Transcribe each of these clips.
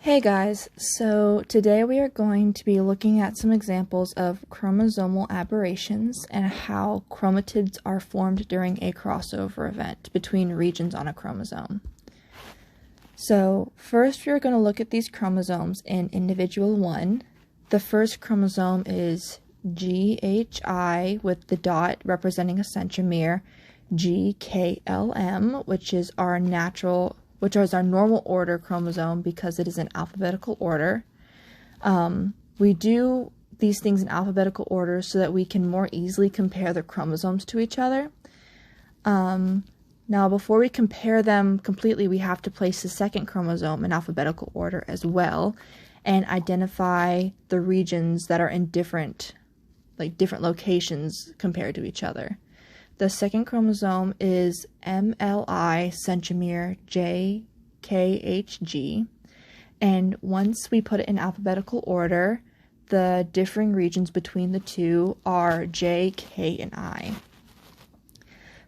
Hey guys, so today we are going to be looking at some examples of chromosomal aberrations and how chromatids are formed during a crossover event between regions on a chromosome. So first we're going to look at these chromosomes in individual 1. The first chromosome is GHI with the dot representing a centromere, GKLM, which is our normal order chromosome because it is in alphabetical order. We do these things in alphabetical order so that we can more easily compare the chromosomes to each other. Now, before we compare them completely, we have to place the second chromosome in alphabetical order as well and identify the regions that are in different locations compared to each other. The second chromosome is MLI centromere JKHG, and once we put it in alphabetical order, the differing regions between the two are J, K, and I.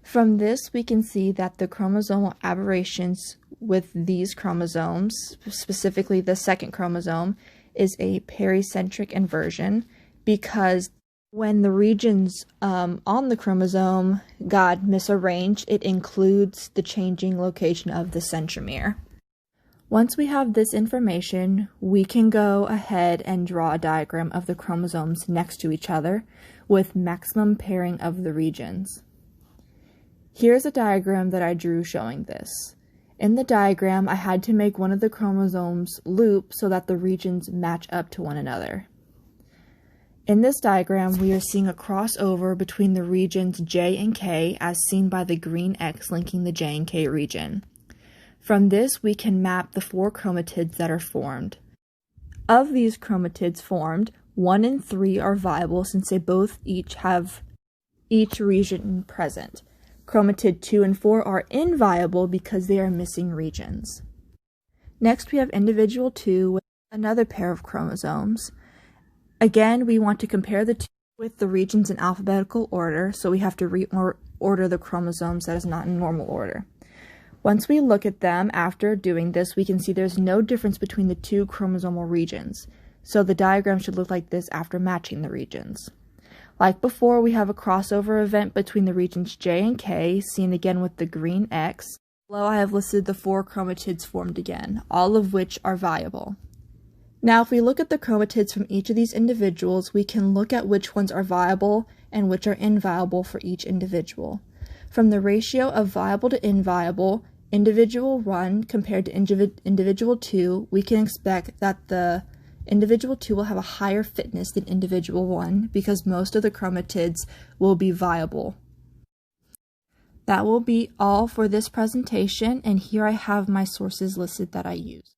From this, we can see that the chromosomal aberrations with these chromosomes, specifically the second chromosome, is a pericentric inversion because when the regions on the chromosome got misarranged, it includes the changing location of the centromere. Once we have this information, we can go ahead and draw a diagram of the chromosomes next to each other with maximum pairing of the regions. Here's a diagram that I drew showing this. In the diagram, I had to make one of the chromosomes loop so that the regions match up to one another. In this diagram, we are seeing a crossover between the regions J and K as seen by the green X linking the J and K region. From this, we can map the 4 chromatids that are formed. Of these chromatids formed, 1 and 3 are viable since they both have each region present. Chromatid 2 and 4 are inviable because they are missing regions. Next, we have individual 2 with another pair of chromosomes. Again, we want to compare the two with the regions in alphabetical order, so we have to reorder the chromosomes that is not in normal order. Once we look at them after doing this, we can see there's no difference between the 2 chromosomal regions, so the diagram should look like this after matching the regions. Like before, we have a crossover event between the regions J and K, seen again with the green X. Below, I have listed the 4 chromatids formed again, all of which are viable. Now, if we look at the chromatids from each of these individuals, we can look at which ones are viable and which are inviable for each individual. From the ratio of viable to inviable, individual 1 compared to individual 2, we can expect that the individual 2 will have a higher fitness than individual 1 because most of the chromatids will be viable. That will be all for this presentation, and here I have my sources listed that I use.